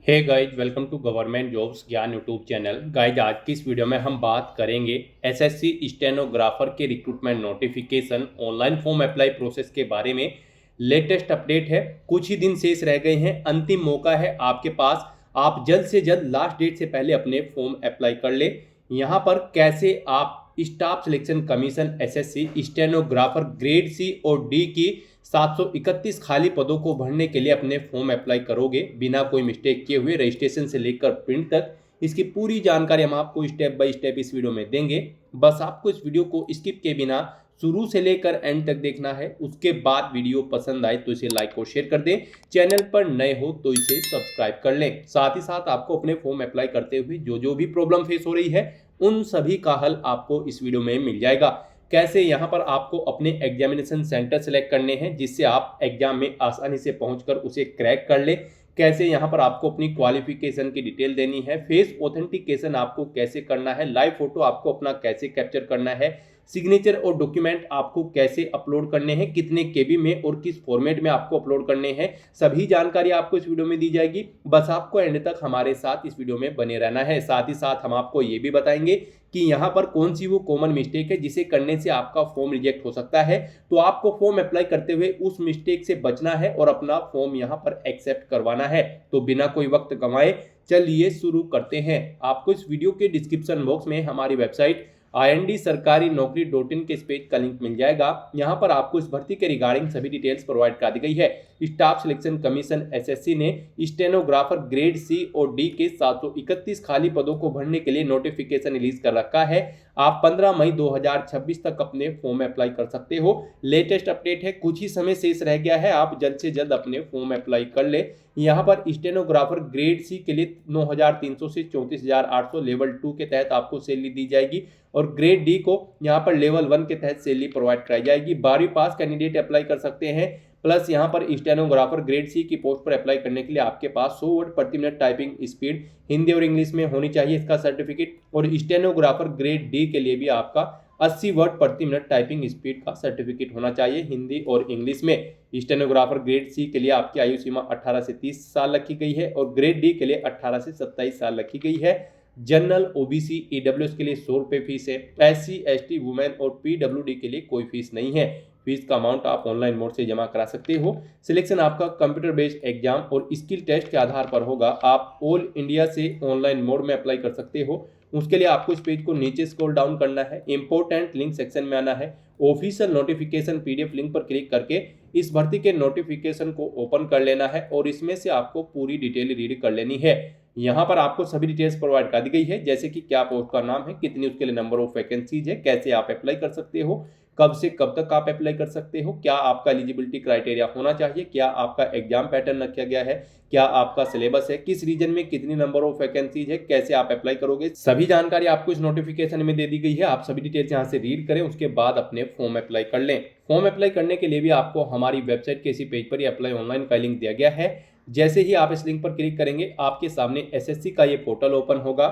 Hey guys, welcome to government jobs Gyan YouTube channel. Guys, आज की इस वीडियो में हम बात करेंगे एसएससी स्टेनोग्राफर के recruitment notification online form apply process के बारे में। लेटेस्ट अपडेट है, कुछ ही दिन शेष रह गए हैं, अंतिम मौका है आपके पास। आप जल्द से जल्द लास्ट डेट से पहले अपने फॉर्म अप्लाई कर ले। यहाँ पर कैसे आप staff selection commission SSC stenographer grade C और डी की 731 खाली पदों को भरने के लिए अपने फॉर्म अप्लाई करोगे बिना कोई मिस्टेक किए हुए, रजिस्ट्रेशन से लेकर प्रिंट तक। इसकी पूरी जानकारी हम आपको स्टेप बाय स्टेप इस वीडियो में देंगे। बस आपको इस वीडियो को स्किप के बिना शुरू से लेकर एंड तक देखना है। उसके बाद वीडियो पसंद आए तो इसे लाइक और शेयर कर दें। चैनल पर नए हो तो इसे सब्सक्राइब कर लें। साथ ही साथ आपको अपने फॉर्म अप्लाई करते हुए जो भी प्रॉब्लम फेस हो रही है उन सभी का हल आपको इस वीडियो में मिल जाएगा। कैसे यहाँ पर आपको अपने एग्जामिनेशन सेंटर सेलेक्ट करने हैं जिससे आप एग्जाम में आसानी से पहुंचकर उसे क्रैक कर ले। कैसे यहाँ पर आपको अपनी क्वालिफिकेशन की डिटेल देनी है, फेस ऑथेंटिकेशन आपको कैसे करना है, लाइव फोटो आपको अपना कैसे कैप्चर करना है, सिग्नेचर और डॉक्यूमेंट आपको कैसे अपलोड करने हैं, कितने केबी में और किस फॉर्मेट में आपको अपलोड करने हैं, सभी जानकारी आपको इस वीडियो में दी जाएगी। बस आपको एंड तक हमारे साथ इस वीडियो में बने रहना है। साथ ही साथ हम आपको ये भी बताएंगे कि यहाँ पर कौन सी वो कॉमन मिस्टेक है जिसे करने से आपका फॉर्म रिजेक्ट हो सकता है। तो आपको फॉर्म अप्लाई करते हुए उस मिस्टेक से बचना है और अपना फॉर्म यहाँ पर एक्सेप्ट करवाना है। तो बिना कोई वक्त गंवाए चलिए शुरू करते हैं। आपको इस वीडियो के डिस्क्रिप्शन बॉक्स में हमारी वेबसाइट IND-sarkari-naukri.in के इस पेज का लिंक मिल जाएगा। यहाँ पर आपको इस भर्ती के रिगार्डिंग सभी डिटेल्स प्रोवाइड कर दी गई है। स्टाफ सिलेक्शन कमीशन एसएससी ने स्टेनोग्राफर ग्रेड सी और डी के 731 खाली पदों को भरने के लिए नोटिफिकेशन रिलीज कर रखा है। आप 15 मई 2026 तक अपने फॉर्म अप्लाई कर सकते हो। लेटेस्ट अपडेट है, कुछ ही समय शेष रह गया है, आप जल्द से जल्द अपने फॉर्म अप्लाई कर ले। यहाँ पर स्टेनोग्राफर ग्रेड सी के लिए 9,300 से 34,800 लेवल 2 के तहत आपको सैलरी दी जाएगी और ग्रेड डी को यहाँ पर लेवल 1 के तहत सैलरी प्रोवाइड कराई जाएगी। 12वीं पास कैंडिडेट अप्लाई कर सकते हैं। प्लस यहाँ पर स्टेनोग्राफर ग्रेड सी की पोस्ट पर अप्लाई करने के लिए आपके पास 100 वर्ड प्रति मिनट टाइपिंग स्पीड हिंदी और इंग्लिश में होनी चाहिए, इसका सर्टिफिकेट। और स्टेनोग्राफर ग्रेड डी के लिए भी आपका 80 वर्ड प्रति मिनट टाइपिंग स्पीड का सर्टिफिकेट होना चाहिए हिंदी और इंग्लिश में। स्टेनोग्राफर ग्रेड सी के लिए आपकी आयु सीमा 18 से 30 साल रखी गई है और ग्रेड डी के लिए 18 से 27 साल रखी गई है। जनरल, ओबीसी, ईडब्ल्यूएस के लिए 100 रुपये फीस है। एससी, एसटी, वुमेन और पीडब्ल्यूडी के लिए कोई फीस नहीं है। फीस का अमाउंट आप ऑनलाइन मोड से जमा करा सकते हो। सिलेक्शन आपका कंप्यूटर बेस्ड एग्जाम और स्किल टेस्ट के आधार पर होगा। आप ऑल इंडिया से ऑनलाइन मोड में अप्लाई कर सकते हो। उसके लिए आपको इस पेज को नीचे स्क्रॉल डाउन करना है, इंपॉर्टेंट लिंक सेक्शन में आना है, ऑफिशियल नोटिफिकेशन पीडीएफ लिंक पर क्लिक करके इस भर्ती के नोटिफिकेशन को ओपन कर लेना है और इसमें से आपको पूरी डिटेल रीड कर लेनी है। यहाँ पर आपको सभी डिटेल्स प्रोवाइड कर दी गई है, जैसे कि क्या पोस्ट का नाम है, कितनी उसके लिए नंबर ऑफ वैकेंसीज है, कैसे आप अप्लाई कर सकते हो, कब से कब तक आप अप्लाई कर सकते हो, क्या आपका एलिजिबिलिटी क्राइटेरिया होना चाहिए, क्या आपका एग्जाम पैटर्न रखा गया है, क्या आपका सिलेबस है, किस रीजन में कितनी नंबर ऑफ वैकेंसीज है, कैसे आप अप्लाई करोगे, सभी जानकारी आपको इस नोटिफिकेशन में दे दी गई है। आप सभी डिटेल्स यहाँ से रीड करें, उसके बाद अपने फॉर्म अप्लाई कर लें। फॉर्म अप्लाई करने के लिए भी आपको हमारी वेबसाइट के इसी पेज पर ही अप्लाई ऑनलाइन का लिंक दिया गया है। जैसे ही आप इस लिंक पर क्लिक करेंगे आपके सामने एसएससी का ये पोर्टल ओपन होगा।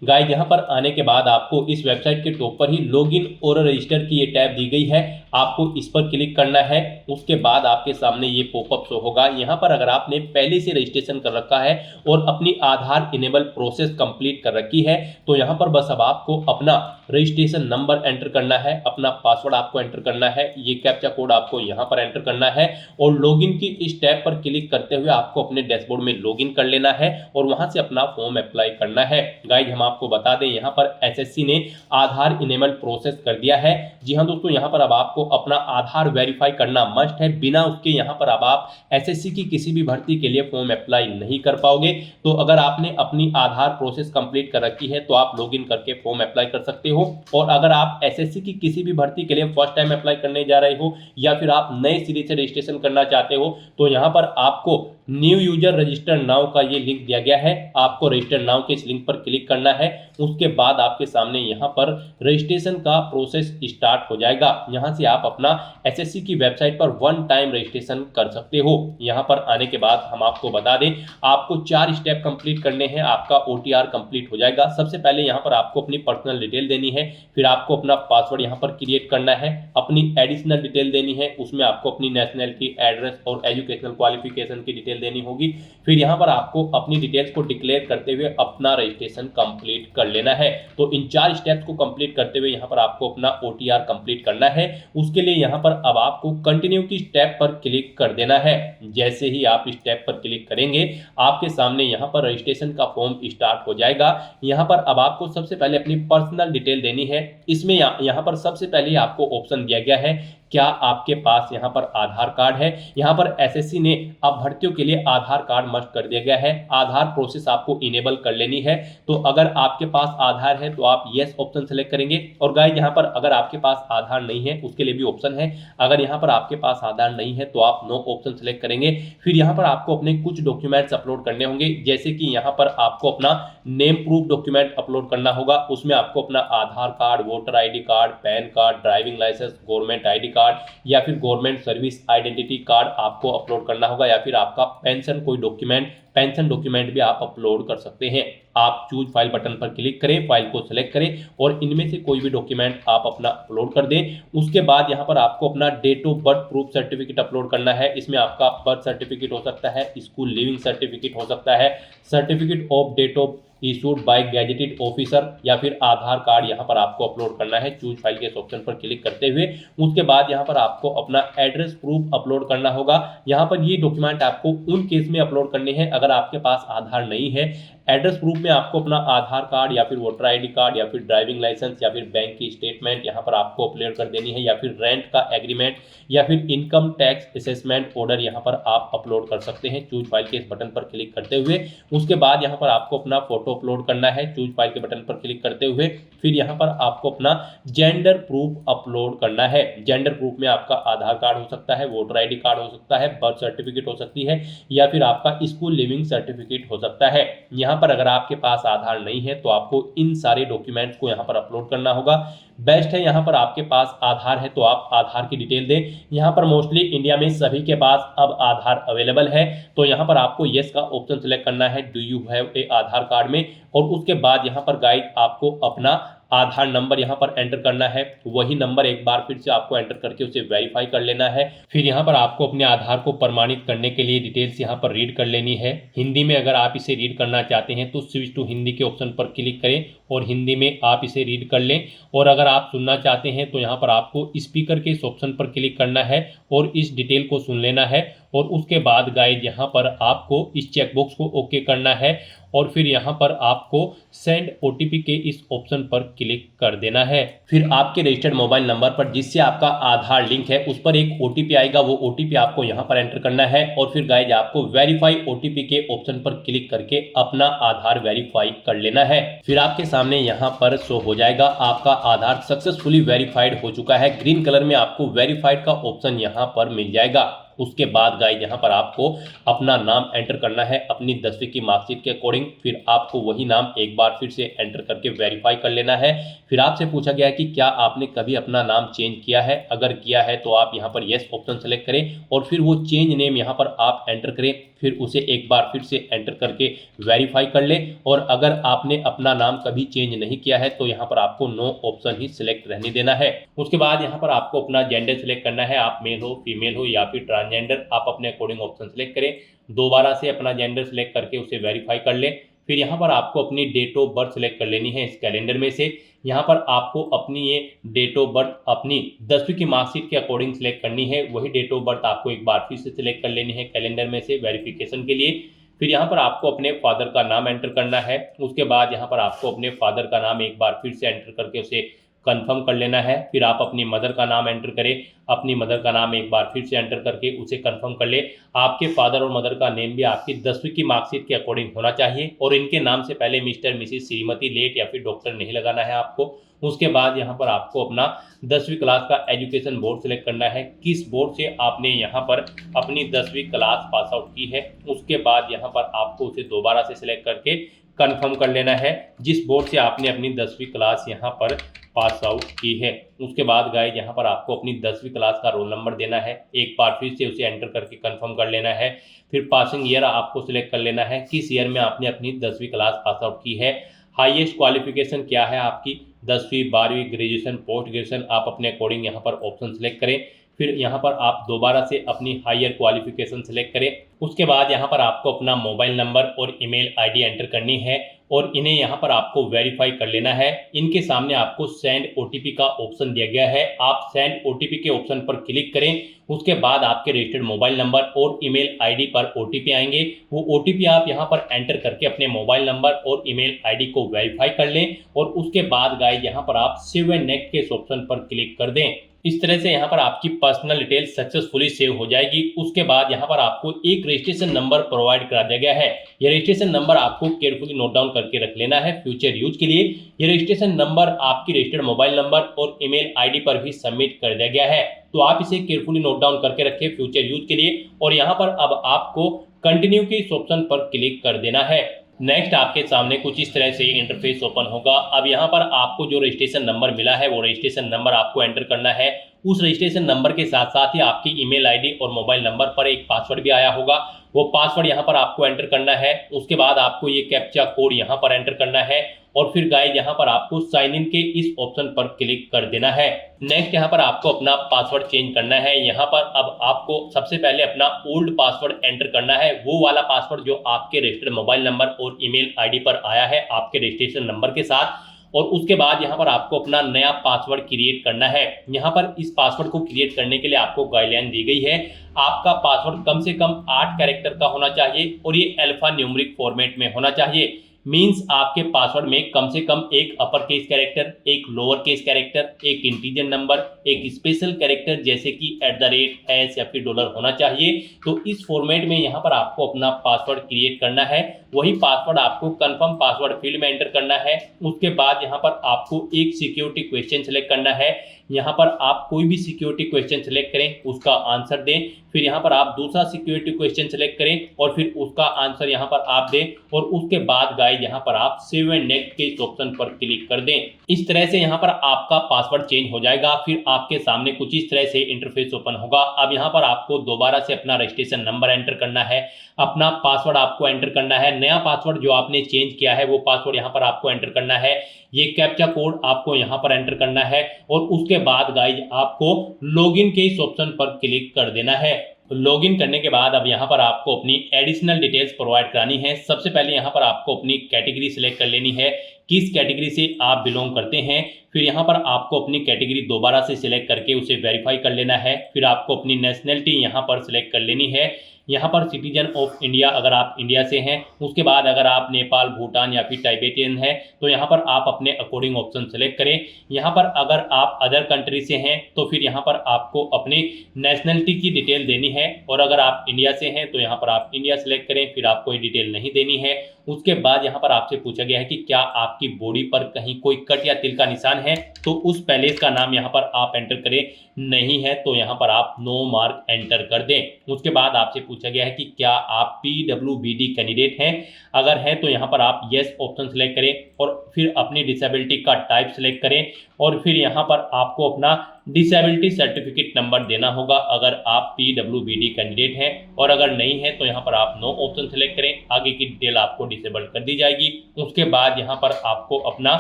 गाइस, यहाँ पर आने के बाद आपको इस वेबसाइट के टॉप पर ही लॉगिन और रजिस्टर की ये टैब दी गई है, आपको इस पर क्लिक करना है। उसके बाद आपके सामने ये पॉपअप शो होगा। यहाँ पर अगर आपने पहले से रजिस्ट्रेशन कर रखा है और अपनी आधार इनेबल प्रोसेस कंप्लीट कर रखी है तो यहाँ पर बस अब आपको अपना रजिस्ट्रेशन नंबर एंटर करना है, अपना पासवर्ड आपको एंटर करना है, ये कैप्चा कोड आपको यहाँ पर एंटर करना है और लॉगिन की इस टैब पर क्लिक करते हुए आपको अपने डैशबोर्ड में लॉगिन कर लेना है और वहां से अपना फॉर्म अप्लाई करना है। गाइस, हम आपको बता दें यहाँ पर एसएससी ने आधार इनेबल प्रोसेस कर दिया है। जी हाँ दोस्तों, यहाँ पर अब आपको अपना आधार वेरीफाई करना मस्ट है। बिना उसके यहाँ पर अब आप एसएससी की किसी भी भर्ती के लिए फॉर्म अप्लाई नहीं कर पाओगे। तो अगर आपने अपनी आधार प्रोसेस कंप्लीट कर रखी है तो आप लॉगिन करके फॉर्म अप्लाई कर सकते हो। और अगर आप एसएससी की किसी भी भर्ती के लिए फर्स्ट टाइम अप्लाई करने जा रहे हो या फिर आप नए सिरे से रजिस्ट्रेशन करना चाहते हो तो यहाँ पर आपको न्यू यूजर रजिस्टर नाउ का ये लिंक दिया गया है। आपको रजिस्टर नाउ के इस लिंक पर क्लिक करना है। उसके बाद आपके सामने यहाँ पर रजिस्ट्रेशन का प्रोसेस स्टार्ट हो जाएगा। यहाँ से आप अपना एसएससी की वेबसाइट पर वन टाइम रजिस्ट्रेशन कर सकते हो। यहाँ पर आने के बाद हम आपको बता दें, आपको 4 स्टेप कंप्लीट करने हैं, आपका ओटीआर कंप्लीट हो जाएगा। सबसे पहले यहाँ पर आपको अपनी पर्सनल डिटेल देनी है, फिर आपको अपना पासवर्ड यहाँ पर क्रिएट करना है, अपनी एडिशनल डिटेल देनी है, उसमें आपको अपनी नेशनलिटी, एड्रेस और एजुकेशनल क्वालिफिकेशन की डिटेल डिटेल देनी होगी। फिर यहाँ पर आपको अपनी डिटेल्स को डिक्लेयर करते हुए अपना रजिस्ट्रेशन कंप्लीट कर लेना है। तो इन 4 स्टेप्स को कंप्लीट करते हुए यहाँ पर आपको अपना OTR कंप्लीट करना है। उसके लिए यहाँ पर अब आपको कंटिन्यू की स्टेप पर क्लिक कर देना है। जैसे ही आप स्टेप पर क्लिक करेंगे आपके सामने यहाँ पर रजिस्ट्रेशन का फॉर्म स्टार्ट हो जाएगा। यहाँ पर अब आपको सबसे पहले अपनी पर्सनल डिटेल देनी है। इसमें यहाँ पर सबसे पहले आपको ऑप्शन दिया गया है क्या आपके पास यहाँ पर आधार कार्ड है। यहाँ पर SSC ने अब भर्तियों के लिए आधार कार्ड मस्ट कर दिया गया है। आधार प्रोसेस आपको इनेबल कर लेनी है। तो अगर आपके पास आधार है तो आप यस ऑप्शन सेलेक्ट करेंगे। और गाइस यहाँ पर अगर आपके पास आधार नहीं है उसके लिए भी ऑप्शन है। अगर यहाँ पर आपके पास आधार नहीं है तो आप नो ऑप्शन सेलेक्ट करेंगे। फिर यहाँ पर आपको अपने कुछ डॉक्यूमेंट्स अपलोड करने होंगे, जैसे कि यहाँ पर आपको अपना नेम प्रूफ डॉक्यूमेंट अपलोड करना होगा। उसमें आपको अपना Aadhaar card, voter ID card, PAN card, driving licence, government ID card या फिर गवर्नमेंट सर्विस आइडेंटिटी कार्ड आपको अपलोड करना होगा, या फिर आपका पेंशन कोई डॉक्यूमेंट, पेंशन डॉक्यूमेंट भी आप अपलोड कर सकते हैं। आप चूज फाइल बटन पर क्लिक करें, फाइल को सिलेक्ट करें और इनमें से कोई भी डॉक्यूमेंट आप अपना अपलोड कर दें। उसके बाद यहाँ पर आपको अपना date of birth proof certificate upload करना है। इसमें आपका बर्थ सर्टिफिकेट हो सकता है, स्कूल लिविंग सर्टिफिकेट हो सकता है, certificate of date of issued by gazetted officer, या फिर आधार कार्ड यहाँ पर आपको अपलोड करना है चूज फाइल के ऑप्शन पर क्लिक करते हुए। उसके बाद यहाँ पर आपको अपना एड्रेस प्रूफ अपलोड करना होगा। यहाँ पर ये डॉक्यूमेंट आपको उन केस में अपलोड करने हैं अगर आपके पास आधार नहीं है। एड्रेस प्रूफ में आपको अपना आधार कार्ड या फिर वोटर ID कार्ड या फिर ड्राइविंग लाइसेंस या फिर बैंक की स्टेटमेंट यहाँ पर आपको अपलोड कर देनी है, या फिर रेंट का एग्रीमेंट या फिर इनकम टैक्स असेसमेंट ऑर्डर यहाँ पर आप अपलोड कर सकते हैं चूज फाइल के इस बटन पर क्लिक करते हुए। उसके बाद यहाँ पर आपको अपना फोटो अपलोड करना है चूज फाइल के बटन पर क्लिक करते हुए। फिर यहाँ पर आपको अपना जेंडर प्रूफ अपलोड करना है। जेंडर प्रूफ में आपका आधार कार्ड हो सकता है, वोटर ID कार्ड हो सकता है, बर्थ सर्टिफिकेट हो सकती है, या फिर आपका स्कूल लिविंग सर्टिफिकेट हो सकता है। यहाँ पर अगर आपके पास आधार नहीं है तो आपको इन सारे डॉक्यूमेंट्स को यहाँ पर अपलोड करना होगा। बेस्ट है यहाँ पर आपके पास आधार है तो आप आधार की डिटेल दें। यहाँ पर मोस्टली इंडिया में सभी के पास अब आधार अवेलेबल है, तो यहाँ पर आपको यस का ऑप्शन सेलेक्ट करना है do you have a Aadhaar card में। और उसके बाद यहाँ पर गाइड आपको अपना आधार नंबर यहाँ पर एंटर करना है। वही नंबर एक बार फिर से आपको एंटर करके उसे वेरीफाई कर लेना है। फिर यहाँ पर आपको अपने आधार को प्रमाणित करने के लिए डिटेल्स यहाँ पर रीड कर लेनी है। हिंदी में अगर आप इसे रीड करना चाहते हैं तो स्विच टू हिंदी के ऑप्शन पर क्लिक करें और हिंदी में आप इसे रीड कर लें। और अगर आप सुनना चाहते हैं तो यहाँ पर आपको स्पीकर के इस ऑप्शन पर क्लिक करना है और इस डिटेल को सुन लेना है। और उसके बाद गाइड यहाँ पर आपको इस चेकबॉक्स को ओके करना है और फिर यहाँ पर आपको सेंड OTP के इस ऑप्शन पर क्लिक कर देना है। फिर आपके रजिस्टर्ड मोबाइल नंबर पर जिससे आपका आधार लिंक है उस पर एक OTP आएगा, वो OTP आपको यहाँ पर एंटर करना है। और फिर गाइज आपको वेरीफाई OTP के ऑप्शन पर क्लिक करके अपना आधार वेरीफाई कर लेना है। फिर आपके सामने यहाँ पर शो हो जाएगा आपका आधार सक्सेसफुली वेरीफाइड हो चुका है। ग्रीन कलर में आपको वेरीफाइड का ऑप्शन यहाँ पर मिल जाएगा। उसके बाद गाइस यहाँ पर आपको अपना नाम एंटर करना है अपनी 10वीं की मार्कशीट के अकॉर्डिंग। फिर आपको वही नाम एक बार फिर से एंटर करके वेरीफाई कर लेना है। फिर आपसे पूछा गया है कि क्या आपने कभी अपना नाम चेंज किया है। अगर किया है तो आप यहाँ पर यस ऑप्शन सेलेक्ट करें और फिर वो चेंज नेम यहाँ पर आप एंटर करें। फिर उसे एक बार फिर से एंटर करके वेरीफाई कर लें। और अगर आपने अपना नाम कभी चेंज नहीं किया है तो यहाँ पर आपको नो ऑप्शन ही सिलेक्ट रहने देना है। उसके बाद यहाँ पर आपको अपना जेंडर सिलेक्ट करना है, आप मेल हो, फीमेल हो या फिर ट्रांसजेंडर, आप अपने अकॉर्डिंग ऑप्शन सेलेक्ट करें। दोबारा से अपना जेंडर सेलेक्ट करके उसे वेरीफाई कर लें। फिर यहाँ पर आपको अपनी डेट ऑफ बर्थ सेलेक्ट कर लेनी है इस कैलेंडर में से। यहाँ पर आपको अपनी ये डेट ऑफ बर्थ अपनी 10वीं की मार्कशीट के अकॉर्डिंग सेलेक्ट करनी है। वही डेट ऑफ बर्थ आपको एक बार फिर से सिलेक्ट कर लेनी है कैलेंडर में से वेरिफिकेशन के लिए। फिर यहाँ पर आपको अपने फादर का नाम एंटर करना है। उसके बाद यहाँ पर आपको अपने फादर का नाम एक बार फिर से एंटर करके उसे कंफर्म कर लेना है। फिर आप अपनी मदर का नाम एंटर करें, अपनी मदर का नाम एक बार फिर से एंटर करके उसे कंफर्म कर ले। आपके फादर और मदर का नेम भी आपकी 10वीं की मार्कशीट के अकॉर्डिंग होना चाहिए और इनके नाम से पहले मिस्टर, मिसिस, श्रीमती, लेट या फिर डॉक्टर नहीं लगाना है आपको। उसके बाद यहाँ पर आपको अपना 10वीं क्लास का एजुकेशन बोर्ड सेलेक्ट करना है, किस बोर्ड से आपने यहाँ पर अपनी 10वीं क्लास पास आउट की है। उसके बाद यहाँ पर आपको उसे दोबारा से सिलेक्ट करके कंफर्म कर लेना है जिस बोर्ड से आपने अपनी 10वीं क्लास यहाँ पर पास आउट की है। उसके बाद गाइस यहाँ पर आपको अपनी 10वीं क्लास का रोल नंबर देना है, एक बार फिर से उसे एंटर करके कंफर्म कर लेना है। फिर पासिंग ईयर आपको सिलेक्ट कर लेना है, किस ईयर में आपने अपनी 10वीं क्लास पास आउट की है। हाईएस्ट क्वालिफिकेशन क्या है आपकी, 10वीं, 12वीं, ग्रेजुएशन, पोस्ट ग्रेजुएशन, आप अपने अकॉर्डिंग यहाँ पर ऑप्शन सेलेक्ट करें। फिर यहाँ पर आप दोबारा से अपनी हायर क्वालिफिकेशन सेलेक्ट करें। उसके बाद यहाँ पर आपको अपना मोबाइल नंबर और ईमेल आईडी एंटर करनी है और इन्हें यहाँ पर आपको वेरीफाई कर लेना है। इनके सामने आपको सेंड ओटीपी का ऑप्शन दिया गया है, आप सेंड ओटीपी के ऑप्शन पर क्लिक करें। उसके बाद आपके रजिस्टर्ड मोबाइल नंबर और ईमेल आईडी पर ओटीपी आएंगे। वो ओटीपी आप यहाँ पर एंटर करके अपने मोबाइल नंबर और ईमेल आईडी को वेरीफाई कर लें और उसके बाद गाइस यहाँ पर आप सेव एंड नेक्स्ट के इस ऑप्शन पर क्लिक कर दें। इस तरह से यहाँ पर आपकी पर्सनल डिटेल सक्सेसफुली सेव हो जाएगी। उसके बाद यहाँ पर आपको एक रजिस्ट्रेशन नंबर प्रोवाइड करा दिया गया है। यह रजिस्ट्रेशन नंबर आपको केयरफुली नोट डाउन करके रख लेना है फ्यूचर यूज के लिए। यह रजिस्ट्रेशन नंबर आपकी रजिस्टर्ड मोबाइल नंबर और ईमेल आईडी पर भी सबमिट कर दिया गया है, तो आप इसे केयरफुली नोट डाउन करके रखें फ्यूचर यूज के लिए। और यहाँ पर अब आपको कंटिन्यू के इस ऑप्शन पर क्लिक कर देना है। नेक्स्ट आपके सामने कुछ इस तरह से इंटरफेस ओपन होगा। अब यहाँ पर आपको जो रजिस्ट्रेशन नंबर मिला है वो रजिस्ट्रेशन नंबर आपको एंटर करना है। उस रजिस्ट्रेशन नंबर के साथ साथ ही आपकी ईमेल आईडी और मोबाइल नंबर पर एक पासवर्ड भी आया होगा, वो पासवर्ड यहाँ पर आपको एंटर करना है। उसके बाद आपको ये कैप्चा कोड यहाँ पर एंटर करना है और फिर गाइस यहाँ पर आपको साइन इन के इस ऑप्शन पर क्लिक कर देना है। नेक्स्ट यहाँ पर आपको अपना पासवर्ड चेंज करना है। यहाँ पर अब आपको सबसे पहले अपना ओल्ड पासवर्ड एंटर करना है, वो वाला पासवर्ड जो आपके रजिस्टर्ड मोबाइल नंबर और ईमेल आईडी पर आया है आपके रजिस्ट्रेशन नंबर के साथ। और उसके बाद यहाँ पर आपको अपना नया पासवर्ड क्रिएट करना है। यहाँ पर इस पासवर्ड को क्रिएट करने के लिए आपको गाइडलाइन दी गई है। आपका पासवर्ड कम से कम 8 कैरेक्टर का होना चाहिए और ये अल्फा न्यूमेरिक फॉर्मेट में होना चाहिए। मींस आपके पासवर्ड में कम से कम एक अपर केस कैरेक्टर, एक लोअर केस कैरेक्टर, एक इंटीजर नंबर, एक स्पेशल कैरेक्टर जैसे कि @ या फिर $ होना चाहिए। तो इस फॉर्मेट में यहाँ पर आपको अपना पासवर्ड क्रिएट करना है। वही पासवर्ड आपको कंफर्म पासवर्ड फील्ड में एंटर करना है। उसके बाद यहाँ पर आपको एक सिक्योरिटी क्वेश्चन सेलेक्ट करना है। यहाँ पर आप कोई भी सिक्योरिटी क्वेश्चन सेलेक्ट करें, उसका आंसर दें। फिर यहाँ पर आप दूसरा सिक्योरिटी क्वेश्चन सेलेक्ट करें और फिर उसका आंसर यहाँ पर आप दें। और उसके बाद गाइस यहाँ पर आप सेव एंड नेक्स्ट के इस ऑप्शन पर क्लिक कर दें। इस तरह से यहाँ पर आपका पासवर्ड चेंज हो जाएगा। फिर आपके सामने कुछ इस तरह से इंटरफेस ओपन होगा। अब यहाँ पर आपको दोबारा से अपना रजिस्ट्रेशन नंबर एंटर करना है, अपना पासवर्ड आपको एंटर करना है। नया पासवर्ड जो आपने चेंज किया है वो पासवर्ड यहाँ पर आपको एंटर करना है। ये कैप्चा कोड आपको यहाँ पर एंटर करना है और उसके बाद गाइस आपको लॉगिन के इस ऑप्शन पर क्लिक कर देना है। लॉगिन करने के बाद अब यहाँ पर आपको अपनी एडिशनल डिटेल्स प्रोवाइड करानी है। सबसे पहले यहाँ पर आपको अपनी कैटेगरी सिलेक्ट कर लेनी है, किस कैटेगरी से आप बिलोंग करते हैं। फिर यहाँ पर आपको अपनी कैटेगरी दोबारा से सिलेक्ट करके उसे वेरीफाई कर लेना है। फिर आपको अपनी नेशनलिटी यहाँ पर सिलेक्ट कर लेनी है। यहाँ पर सिटीजन ऑफ इंडिया अगर आप इंडिया से हैं। उसके बाद अगर आप नेपाल, भूटान या फिर टाइबेटियन हैं तो यहाँ पर आप अपने अकॉर्डिंग ऑप्शन सेलेक्ट करें। यहाँ पर अगर आप अदर कंट्री से हैं तो फिर यहाँ पर आपको अपनी नेशनलिटी की डिटेल देनी है। और अगर आप इंडिया से हैं तो यहाँ पर आप इंडिया सेलेक्ट करें, फिर आपको ये डिटेल नहीं देनी है। उसके बाद यहाँ पर आपसे पूछा गया है कि क्या आपकी बॉडी पर कहीं कोई कट या तिल का निशान है, तो उस पैलेस का नाम यहाँ पर आप एंटर करें। नहीं है तो यहाँ पर आप नो मार्क एंटर कर दें। उसके बाद आपसे पूछा गया है कि क्या आप PWBD कैंडिडेट हैं, अगर हैं तो यहाँ पर आप यस ऑप्शन सेलेक्ट करें और फिर अपनी डिसेबिलिटी का टाइप सेलेक्ट करें और फिर यहाँ पर आपको अपना डिसेबिलिटी सर्टिफिकेट नंबर देना होगा अगर आप PWBD कैंडिडेट हैं। और अगर नहीं है तो यहाँ पर आप नो ऑप्शन सेलेक्ट करें, आगे की डिटेल आपको डिसेबल कर दी जाएगी। उसके बाद यहाँ पर आपको अपना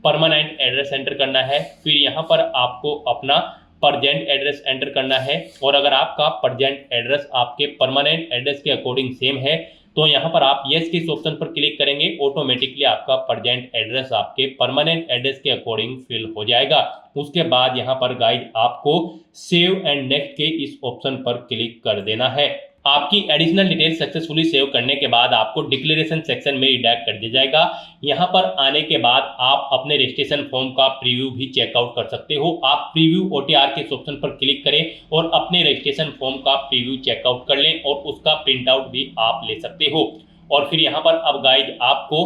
परमानेंट एड्रेस एंटर करना है। फिर यहाँ पर आपको अपना परजेंट एड्रेस एंटर करना है और अगर आपका परजेंट एड्रेस आपके परमानेंट एड्रेस के अकॉर्डिंग सेम है तो यहाँ पर आप यस के इस ऑप्शन पर क्लिक करेंगे, ऑटोमेटिकली आपका परजेंट एड्रेस आपके परमानेंट एड्रेस के अकॉर्डिंग फिल हो जाएगा। उसके बाद यहाँ पर गाइस आपको सेव एंड नेक्स्ट के इस ऑप्शन पर क्लिक कर देना है। आपकी एडिशनल डिटेल सक्सेसफुली सेव करने के बाद आपको डिक्लेरेशन सेक्शन में रिडायरेक्ट कर दिया जाएगा। यहाँ पर आने के बाद आप अपने रजिस्ट्रेशन फॉर्म का प्रीव्यू भी चेकआउट कर सकते हो। आप प्रीव्यू OTR के ऑप्शन पर क्लिक करें और अपने रजिस्ट्रेशन फॉर्म का प्रीव्यू चेकआउट कर लें और उसका प्रिंट आउट भी आप ले सकते हो। और फिर यहाँ पर अब गाइज आपको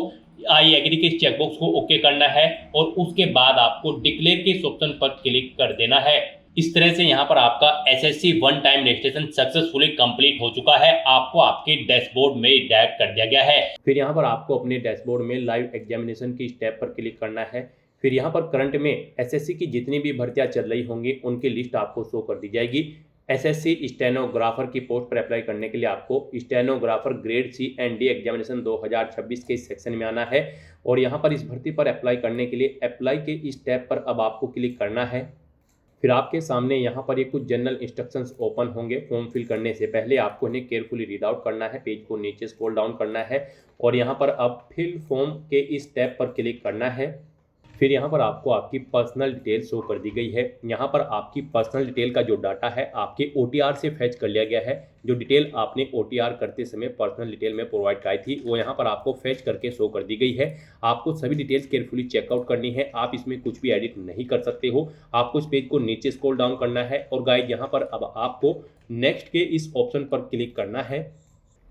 आई एग्री के चेकबॉक्स को ओके करना है और उसके बाद आपको डिक्लेयर के ऑप्शन पर क्लिक कर देना है। इस तरह से यहाँ पर आपका SSC one time registration successfully complete हो चुका है। आपको आपके डैशबोर्ड में डायरेक्ट कर दिया गया है। फिर यहाँ पर आपको अपने डैशबोर्ड में लाइव एग्जामिनेशन की स्टेप पर क्लिक करना है। फिर यहाँ पर करंट में SSC की जितनी भी भर्तियां चल रही होंगी उनकी लिस्ट आपको शो कर दी जाएगी। SSC स्टेनोग्राफर की पोस्ट पर अप्लाई करने के लिए आपको stenographer grade C and D examination 2026 के सेक्शन में आना है और यहाँ पर इस भर्ती पर अप्लाई करने के लिए अप्लाई के स्टेप पर अब आपको क्लिक करना है। फिर आपके सामने यहाँ पर ये कुछ जनरल इंस्ट्रक्शंस ओपन होंगे। फॉर्म फिल करने से पहले आपको इन्हें केयरफुली रीड आउट करना है, पेज को नीचे स्क्रॉल डाउन करना है और यहाँ पर अब फिल फॉर्म के इस टैब पर क्लिक करना है। फिर यहाँ पर आपको आपकी पर्सनल डिटेल शो कर दी गई है। यहाँ पर आपकी पर्सनल डिटेल का जो डाटा है आपके OTR से फैच कर लिया गया है। जो डिटेल आपने OTR करते समय पर्सनल डिटेल में प्रोवाइड कराई थी वो यहाँ पर आपको फैच करके शो कर दी गई है। आपको सभी डिटेल्स केयरफुली चेकआउट करनी है, आप इसमें कुछ भी एडिट नहीं कर सकते हो। आपको इस पेज को नीचे स्क्रॉल डाउन करना है और गाइस यहाँ पर अब आपको नेक्स्ट के इस ऑप्शन पर क्लिक करना है।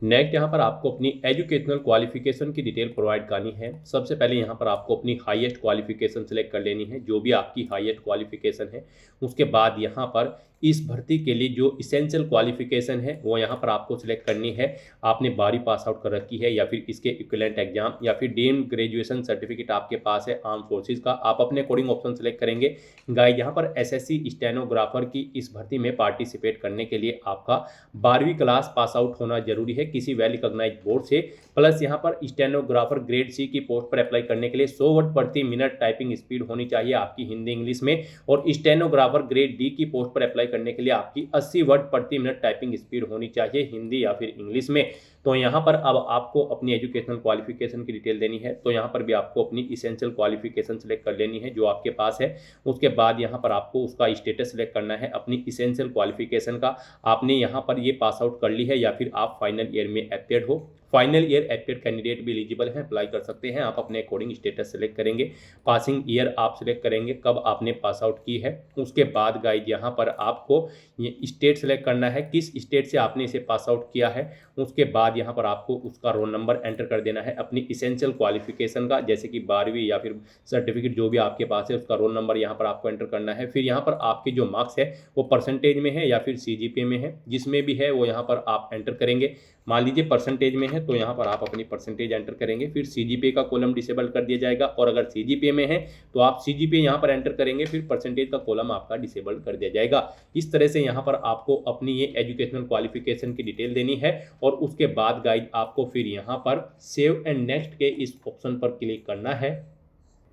नेक्स्ट यहाँ पर आपको अपनी एजुकेशनल क्वालिफिकेशन की डिटेल प्रोवाइड करनी है। सबसे पहले यहाँ पर आपको अपनी हाईएस्ट क्वालिफिकेशन सेलेक्ट कर लेनी है, जो भी आपकी हाईएस्ट क्वालिफिकेशन है। उसके बाद यहाँ पर इस भर्ती के लिए जो इसेंशियल क्वालिफिकेशन है वो यहाँ पर आपको सिलेक्ट करनी है। आपने 12वीं पास आउट कर रखी है या फिर इसके इक्विवेलेंट एग्जाम या फिर डीम्ड ग्रेजुएशन सर्टिफिकेट आपके पास है आर्म फोर्सेज का, आप अपने अकॉर्डिंग ऑप्शन सेलेक्ट करेंगे। गाइस यहाँ पर SSC स्टेनोग्राफर की इस भर्ती में पार्टिसिपेट करने के लिए आपका 12वीं क्लास पास आउट होना जरूरी है किसी वेल रिकॉग्नाइज्ड बोर्ड से। प्लस यहाँ पर स्टेनोग्राफर ग्रेड C की पोस्ट पर अप्लाई करने के लिए 100 वर्ड प्रति मिनट टाइपिंग स्पीड होनी चाहिए आपकी हिंदी इंग्लिश में, और स्टेनोग्राफर ग्रेड D की पोस्ट पर अप्लाई करने के लिए आपकी 80 वर्ड प्रति मिनट टाइपिंग स्पीड होनी चाहिए हिंदी या फिर इंग्लिश में। तो यहाँ पर अब आपको अपनी एजुकेशनल क्वालिफिकेशन की डिटेल देनी है। तो यहाँ पर भी आपको अपनी इसेंशियल क्वालिफिकेशन सेलेक्ट कर लेनी है जो आपके पास है। उसके बाद यहाँ पर आपको उसका स्टेटस सेलेक्ट करना है अपनी इसेंशियल क्वालिफिकेशन का। आपने यहाँ पर ये पास आउट कर ली है या फिर आप फाइनल ईयर में एप्टेड हो। फाइनल ईयर एप्टेड कैंडिडेट भी एलिजिबल हैं, अप्लाई कर सकते हैं। आप अपने अकॉर्डिंग स्टेटस सेलेक्ट करेंगे, पासिंग ईयर आप सेलेक्ट करेंगे कब आपने पास आउट की है। उसके बाद गाइड यहाँ पर आपको ये स्टेट सेलेक्ट करना है, किस स्टेट से आपने इसे पास आउट किया है। उसके बाद यहाँ पर आपको उसका रोल नंबर एंटर कर देना है अपनी इसेंशियल क्वालिफिकेशन का, जैसे कि 12वीं या फिर सर्टिफिकेट जो भी आपके पास है उसका रोल नंबर यहाँ पर आपको एंटर करना है। फिर यहाँ पर आपके जो मार्क्स है वो परसेंटेज में है या फिर CGPA में है, जिसमें भी है वो यहाँ पर आप एंटर करेंगे। मान लीजिए परसेंटेज में है तो यहाँ पर आप अपनी परसेंटेज एंटर करेंगे। फिर CGPA का कॉलम डिसेबल कर दिया जाएगा, और अगर CGPA में है तो आप CGPA यहाँ पर एंटर करेंगे, फिर परसेंटेज का कॉलम आपका डिसेबल कर दिया जाएगा। इस तरह से यहाँ पर आपको अपनी ये एजुकेशनल क्वालिफिकेशन की डिटेल देनी है। और उसके बाद गाइड आपको फिर यहाँ पर सेव एंड नेक्स्ट के इस ऑप्शन पर क्लिक करना है।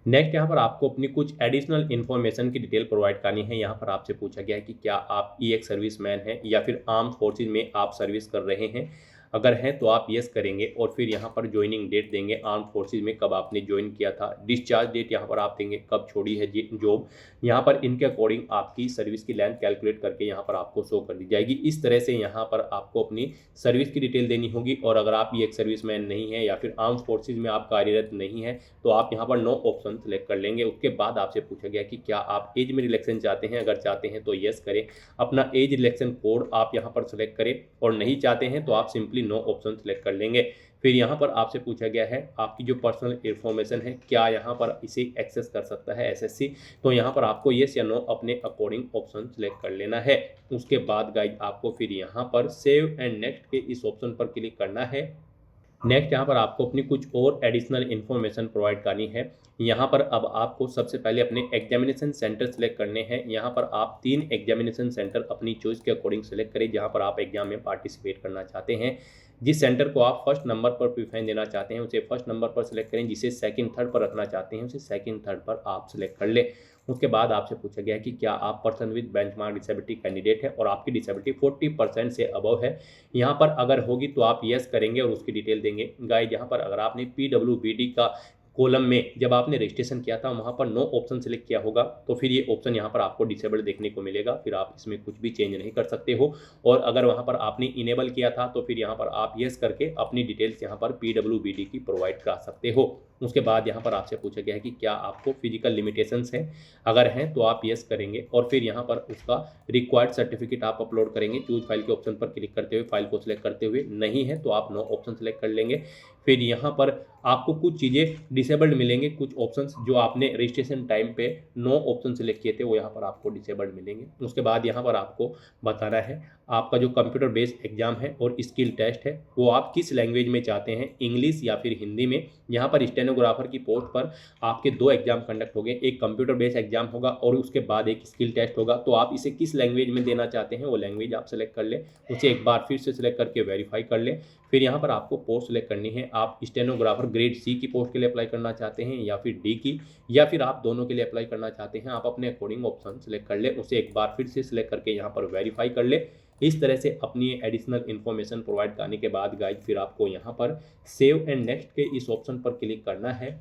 नेक्स्ट यहाँ पर आपको अपनी कुछ एडिशनल इन्फॉर्मेशन की डिटेल प्रोवाइड करनी है। यहाँ पर आपसे पूछा गया है कि क्या आप EX सर्विसमैन हैं या फिर आर्म फोर्सेज में आप सर्विस कर रहे हैं। अगर हैं तो आप यस करेंगे और फिर यहाँ पर ज्वाइनिंग डेट देंगे आर्म फोर्सेज में, कब आपने ज्वाइन किया था। डिस्चार्ज डेट यहाँ पर आप देंगे, कब छोड़ी है जॉब। यहाँ पर इनके अकॉर्डिंग आपकी सर्विस की लेंथ कैलकुलेट करके यहाँ पर आपको शो कर दी जाएगी। इस तरह से यहाँ पर आपको अपनी सर्विस की डिटेल देनी होगी। और अगर आप ये एक सर्विसमैन नहीं है या फिर आर्म फोर्सेज में आप कार्यरत नहीं है तो आप यहाँ पर नो ऑप्शन सेलेक्ट कर लेंगे। उसके बाद आपसे पूछा गया कि क्या आप एज में रिलैक्सेशन चाहते हैं। अगर चाहते हैं तो यस करें, अपना एज रिलैक्सेशन कोड आप यहाँ पर सेलेक्ट करें, और नहीं चाहते हैं तो आप सिंपली नो ऑप्शन सेलेक्ट कर लेंगे। फिर यहाँ पर आपसे पूछा गया है आपकी जो पर्सनल इंफॉर्मेशन है क्या यहाँ पर इसे एक्सेस कर सकता है SSC। तो यहाँ पर आपको येस या नो अपने अकॉर्डिंग ऑप्शन सेलेक्ट कर लेना है। उसके बाद गाइड आपको फिर यहाँ पर सेव एंड नेक्स्ट के इस ऑप्शन पर क्लिक करना है। नेक्स्ट यहाँ पर आपको अपनी कुछ और एडिशनल इन्फॉर्मेशन प्रोवाइड करनी है। यहाँ पर अब आपको सबसे पहले अपने एग्जामिनेशन सेंटर सेलेक्ट करने हैं। यहाँ पर आप 3 एग्जामिनेशन सेंटर अपनी चॉइस के अकॉर्डिंग सेलेक्ट करें जहाँ पर आप एग्जाम में पार्टिसिपेट करना चाहते हैं। जिस सेंटर को आप फर्स्ट नंबर पर प्रीफरेंस देना चाहते हैं उसे फर्स्ट नंबर पर सेलेक्ट करें, जिसे सेकंड थर्ड पर रखना चाहते हैं उसे सेकंड थर्ड पर आप सेलेक्ट कर लें। उसके बाद आपसे पूछा गया है कि क्या आप person with benchmark disability candidate है और आपकी डिसेबिलिटी 40% से अबव है। यहाँ पर अगर होगी तो आप यस करेंगे और उसकी डिटेल देंगे। गाइस यहाँ पर अगर आपने PWBD का कॉलम में जब आपने रजिस्ट्रेशन किया था वहाँ पर नो ऑप्शन सेलेक्ट किया होगा तो फिर ये ऑप्शन यहाँ पर आपको डिसेबल देखने को मिलेगा, फिर आप इसमें कुछ भी चेंज नहीं कर सकते हो। और अगर वहाँ पर आपने इनेबल किया था तो फिर यहाँ पर आप यस करके अपनी डिटेल्स यहाँ पर PWBD की प्रोवाइड करा सकते हो। उसके बाद यहाँ पर आपसे पूछा गया है कि क्या आपको फिजिकल लिमिटेशंस हैं, अगर हैं तो आप यस करेंगे और फिर यहाँ पर उसका रिक्वायर्ड सर्टिफिकेट आप अपलोड करेंगे। चूज फाइल के ऑप्शन पर क्लिक करते हुए फाइल को सिलेक्ट करते हुए, नहीं है तो आप नो ऑप्शन सेलेक्ट कर लेंगे। फिर यहाँ पर आपको कुछ चीज़ें डिसेबल्ड मिलेंगे, कुछ ऑप्शंस जो आपने रजिस्ट्रेशन टाइम पे नो ऑप्शन सेलेक्ट किए थे वो यहाँ पर आपको डिसेबल्ड मिलेंगे। उसके बाद यहाँ पर आपको बताना है आपका जो कंप्यूटर बेस्ड एग्जाम है और स्किल टेस्ट है वो आप किस लैंग्वेज में चाहते हैं, इंग्लिश या फिर हिंदी में। यहाँ पर स्टेनोग्राफर की पोस्ट पर आपके 2 एग्जाम कंडक्ट होंगे, एक कंप्यूटर बेस्ड एग्जाम होगा और उसके बाद एक स्किल टेस्ट होगा। तो आप इसे किस लैंग्वेज में देना चाहते हैं वो लैंग्वेज आप सेलेक्ट कर लें, उसे एक बार फिर से सिलेक्ट करके वेरीफाई कर लें। फिर यहाँ पर आपको पोस्ट सेलेक्ट करनी है। आप स्टेनोग्राफर ग्रेड सी की पोस्ट के लिए अप्लाई करना चाहते हैं या फिर डी की, या फिर आप दोनों के लिए अप्लाई करना चाहते हैं। आप अपने अकॉर्डिंग ऑप्शन सेलेक्ट कर ले, उसे एक बार फिर से सिलेक्ट करके यहाँ पर वेरीफाई कर ले। इस तरह से अपनी एडिशनल इन्फॉर्मेशन प्रोवाइड करने के बाद गाइज फिर आपको यहाँ पर सेव एंड नेक्स्ट के इस ऑप्शन पर क्लिक करना है।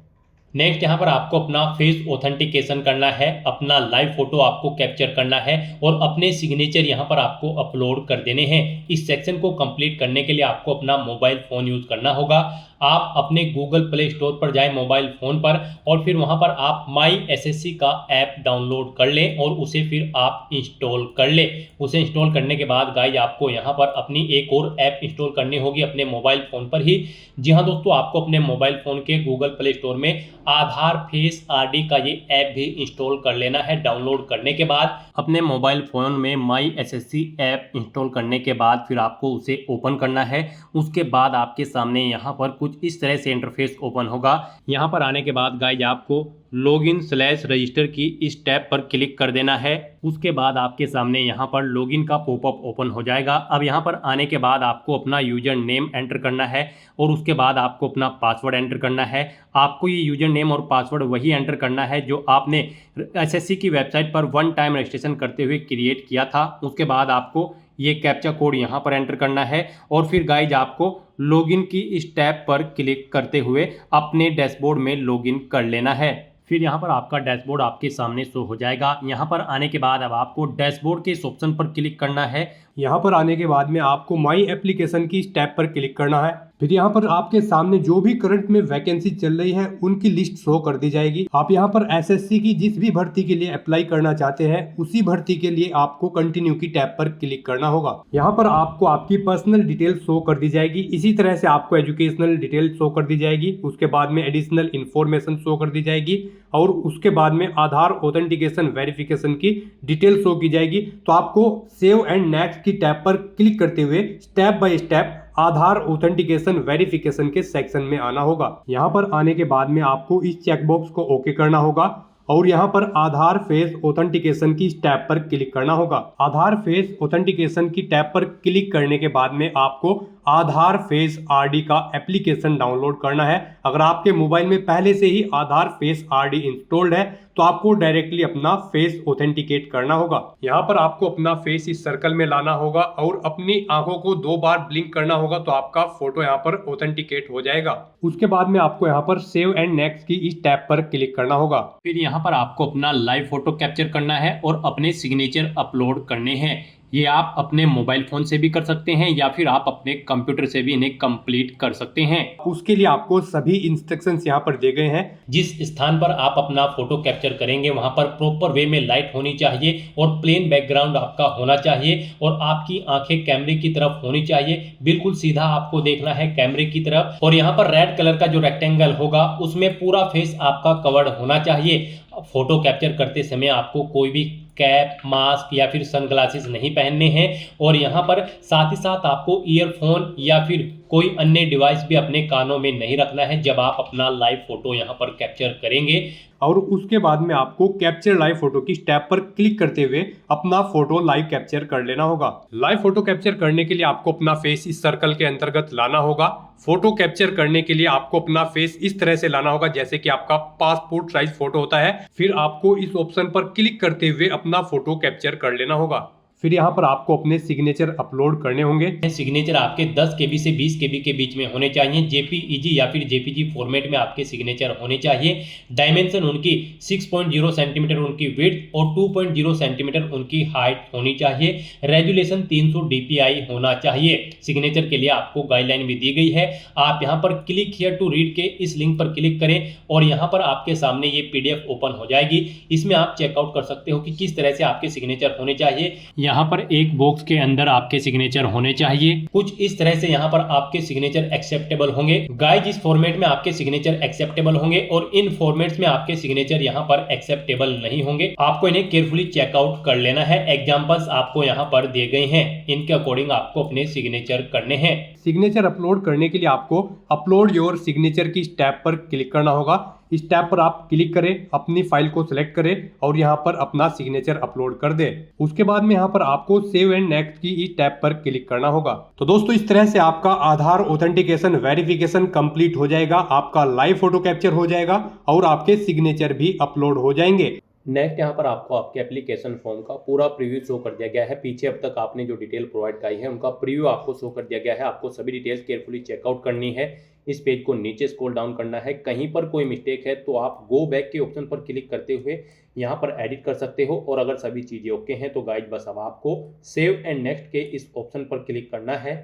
नेक्स्ट यहाँ पर आपको अपना फेस ऑथेंटिकेशन करना है, अपना लाइव फोटो आपको कैप्चर करना है और अपने सिग्नेचर यहाँ पर आपको अपलोड कर देने हैं। इस सेक्शन को कंप्लीट करने के लिए आपको अपना मोबाइल फ़ोन यूज़ करना होगा। आप अपने गूगल प्ले स्टोर पर जाएं मोबाइल फ़ोन पर और फिर वहां पर आप माई एसएससी का ऐप डाउनलोड कर लें और उसे फिर आप इंस्टॉल कर लें। उसे इंस्टॉल करने के बाद गाइज आपको यहां पर अपनी एक और ऐप इंस्टॉल करनी होगी अपने मोबाइल फ़ोन पर ही। जी हाँ दोस्तों, आपको अपने मोबाइल फ़ोन के गूगल प्ले स्टोर में आधार फेस आरडी का ये ऐप भी इंस्टॉल कर लेना है। डाउनलोड करने के बाद अपने मोबाइल फ़ोन में माई एसएससी ऐप इंस्टॉल करने के बाद फिर आपको उसे ओपन करना है। उसके बाद आपके सामने यहाँ पर कुछ इस तरह से इंटरफेस ओपन होगा। यहाँ पर आने के बाद गाइज आपको लॉगिन/रजिस्टर की इस टैब पर क्लिक कर देना है। उसके बाद आपके सामने यहाँ पर लॉगिन का पॉपअप ओपन हो जाएगा। अब यहाँ पर आने के बाद आपको अपना यूजर नेम एंटर करना है और उसके बाद आपको अपना पासवर्ड एंटर करना है। आपको ये यूजर नेम और पासवर्ड वही एंटर करना है जो आपने एसएससी की वेबसाइट पर वन टाइम रजिस्ट्रेशन करते हुए क्रिएट किया था। उसके बाद आपको ये कैप्चा कोड यहाँ पर एंटर करना है और फिर गाइज आपको लॉगिन की इस टैब पर क्लिक करते हुए अपने डैशबोर्ड में लॉगिन कर लेना है। फिर यहाँ पर आपका डैशबोर्ड आपके सामने शो हो जाएगा। यहाँ पर आने के बाद अब आपको डैशबोर्ड के इस ऑप्शन पर क्लिक करना है। यहाँ पर आने के बाद में आपको माई एप्लीकेशन की इस टैब पर क्लिक करना है। फिर यहाँ पर आपके सामने जो भी करंट में वैकेंसी चल रही है उनकी लिस्ट शो कर दी जाएगी। आप यहाँ पर एसएससी की जिस भी भर्ती के लिए अप्लाई करना चाहते हैं उसी भर्ती के लिए आपको कंटिन्यू की टैब पर क्लिक करना होगा। यहाँ पर आपको आपकी पर्सनल डिटेल शो कर दी जाएगी। इसी तरह से आपको एजुकेशनल डिटेल शो कर दी जाएगी। उसके बाद में एडिशनल इन्फॉर्मेशन शो कर दी जाएगी और उसके बाद में आधार ऑथेंटिकेशन वेरिफिकेशन की डिटेल शो की जाएगी। तो आपको सेव एंड नेक्स्ट की टैब पर क्लिक करते हुए step by step Aadhaar authentication verification के सेक्शन में आना होगा। यहाँ पर आने के बाद में आपको इस चेकबॉक्स को ओके करना होगा और यहाँ पर आधार फेस ऑथेंटिकेशन की टैब पर क्लिक करना होगा। आधार फेस ऑथेंटिकेशन की टैब पर क्लिक करने के बाद में आपको आधार फेस आरडी का एप्लीकेशन डाउनलोड करना है। अगर आपके मोबाइल में पहले से ही आधार फेस आरडी इंस्टॉल्ड है तो आपको डायरेक्टली अपना फेस ऑथेंटिकेट करना होगा। यहाँ पर आपको अपना फेस इस सर्कल में लाना होगा और अपनी आंखों को 2 बार ब्लिंक करना होगा तो आपका फोटो यहाँ पर ऑथेंटिकेट हो जाएगा। उसके बाद में आपको यहाँ पर सेव एंड नेक्स्ट की इस टैब पर क्लिक करना होगा। फिर यहाँ पर आपको अपना लाइव फोटो कैप्चर करना है और अपने सिग्नेचर अपलोड करने हैं। ये आप अपने मोबाइल फोन से भी कर सकते हैं या फिर आप अपने कंप्यूटर से भी इन्हें कंप्लीट कर सकते हैं। उसके लिए आपको सभी इंस्ट्रक्शंस यहाँ पर दिए गए हैं। जिस स्थान पर आप अपना फोटो कैप्चर करेंगे वहां पर प्रॉपर वे में लाइट होनी चाहिए और प्लेन बैकग्राउंड आपका होना चाहिए और आपकी आंखें कैमरे की तरफ होनी चाहिए। बिल्कुल सीधा आपको देखना है कैमरे की तरफ और यहाँ पर रेड कलर का जो रेक्टेंगल होगा उसमें पूरा फेस आपका कवर्ड होना चाहिए। फोटो कैप्चर करते समय आपको कोई भी कैप, मास्क या फिर सनग्लासेस नहीं पहनने हैं और यहाँ पर साथ ही साथ आपको ईयरफोन या फिर कोई अन्य डिवाइस भी अपने कानों में नहीं रखना है जब आप अपना लाइव फोटो यहाँ पर कैप्चर करेंगे। और उसके बाद में आपको कैप्चर लाइव फोटो की टैब पर क्लिक करते हुए अपना फोटो लाइव कैप्चर कर लेना होगा। लाइव फोटो कैप्चर करने के लिए आपको अपना फेस इस सर्कल के अंतर्गत लाना होगा। फोटो कैप्चर करने के लिए आपको अपना फेस इस तरह से लाना होगा जैसे कि आपका पासपोर्ट साइज फोटो होता है। फिर आपको इस ऑप्शन पर क्लिक करते हुए अपना फोटो कैप्चर कर लेना होगा। फिर यहाँ पर आपको अपने सिग्नेचर अपलोड करने होंगे। सिग्नेचर आपके 10 KB से 20 KB के बीच में होने चाहिए। JPEG या फिर JPG फॉर्मेट में आपके सिग्नेचर होने चाहिए। डायमेंशन उनकी 6.0 सेंटीमीटर उनकी विड्थ और 2.0 सेंटीमीटर उनकी हाइट होनी चाहिए। रेजुलेशन 300 DPI होना चाहिए। सिग्नेचर के लिए आपको गाइडलाइन भी दी गई है। आप यहाँ पर क्लिक हियर टू रीड के इस लिंक पर क्लिक करें और यहाँ पर आपके सामने ये PDF ओपन हो जाएगी। इसमें आप चेकआउट कर सकते हो कि किस तरह से आपके सिग्नेचर होने चाहिए। यहाँ पर एक बॉक्स के अंदर आपके सिग्नेचर होने चाहिए। कुछ इस तरह से यहाँ पर आपके सिग्नेचर एक्सेप्टेबल होंगे। गाइस इस फॉर्मेट में आपके सिग्नेचर एक्सेप्टेबल होंगे और इन फॉर्मेट्स में आपके सिग्नेचर यहाँ पर एक्सेप्टेबल नहीं होंगे। आपको इन्हें केयरफुली चेकआउट कर लेना है। एग्जांपल्स आपको यहाँ पर दिए गए हैं, इनके अकॉर्डिंग आपको अपने सिग्नेचर करने हैं। सिग्नेचर अपलोड करने के लिए आपको अपलोड योर सिग्नेचर की टैब पर क्लिक करना होगा। इस टैब पर आप क्लिक करें, अपनी फाइल को सिलेक्ट करें और यहाँ पर अपना सिग्नेचर अपलोड कर दें। उसके बाद में यहाँ पर आपको सेव एंड नेक्स्ट की इस टैब पर क्लिक करना होगा। तो दोस्तों इस तरह से आपका आधार ऑथेंटिकेशन वेरिफिकेशन कंप्लीट हो जाएगा, आपका लाइव फोटो कैप्चर हो जाएगा और आपके सिग्नेचर भी अपलोड हो जाएंगे। नेक्स्ट यहाँ पर आपको आपके एप्लीकेशन फॉर्म का पूरा प्रीव्यू शो कर दिया गया है। पीछे अब तक आपने जो डिटेल प्रोवाइड कराई है उनका प्रीव्यू आपको शो कर दिया गया है। आपको सभी डिटेल्स केयरफुली चेकआउट करनी है। इस पेज को नीचे स्क्रॉल डाउन करना है। कहीं पर कोई मिस्टेक है तो आप गो बैक के ऑप्शन पर क्लिक करते हुए यहाँ पर एडिट कर सकते हो। और अगर सभी चीज़ें ओके हैं तो गाइज बस अब आपको सेव एंड नेक्स्ट के इस ऑप्शन पर क्लिक करना है।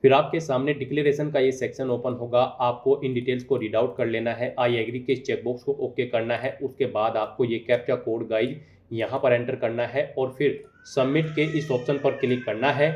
फिर आपके सामने डिक्लेरेशन का ये सेक्शन ओपन होगा। आपको इन डिटेल्स को रीड आउट कर लेना है। आई एग्री के इस चेकबॉक्स को ओके करना है। उसके बाद आपको ये कैप्चा कोड गाइज यहाँ पर एंटर करना है और फिर सबमिट के इस ऑप्शन पर क्लिक करना है।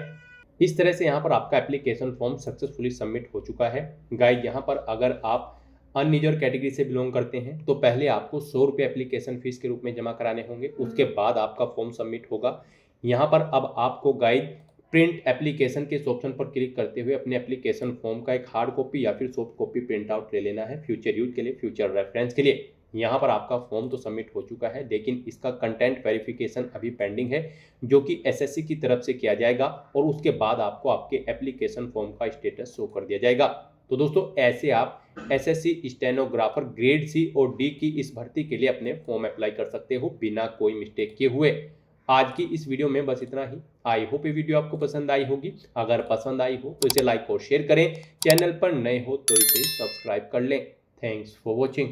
इस तरह से यहाँ पर आपका एप्लीकेशन फॉर्म सक्सेसफुली सबमिट हो चुका है। गाइज यहाँ पर अगर आप अनरिजर्व कैटेगरी से बिलोंग करते हैं तो पहले आपको 100 रुपये एप्लीकेशन फीस के रूप में जमा कराने होंगे। उसके बाद आपका फॉर्म सबमिट होगा। यहाँ पर अब आपको गाइज प्रिंट एप्लीकेशन के इस ऑप्शन पर क्लिक करते हुए अपने एप्लीकेशन फॉर्म का एक हार्ड कॉपी या फिर सॉफ्ट कॉपी प्रिंट आउट ले लेना है, फ्यूचर यूज के लिए, फ्यूचर रेफरेंस के लिए। यहाँ पर आपका फॉर्म तो सबमिट हो चुका है, लेकिन इसका कंटेंट वेरिफिकेशन अभी पेंडिंग है, जो कि एसएससी की तरफ से किया जाएगा और उसके बाद आपको आपके एप्लीकेशन फॉर्म का स्टेटस शो कर दिया जाएगा। तो दोस्तों ऐसे आप एसएससी स्टेनोग्राफर ग्रेड सी और डी की इस भर्ती के लिए अपने फॉर्म अप्लाई कर सकते हो बिना कोई मिस्टेक किए हुए। आज की इस वीडियो में बस इतना ही। आई होप ये वीडियो आपको पसंद आई होगी। अगर पसंद आई हो तो इसे लाइक और शेयर करें। चैनल पर नए हो तो इसे सब्सक्राइब कर लें। Thanks for watching.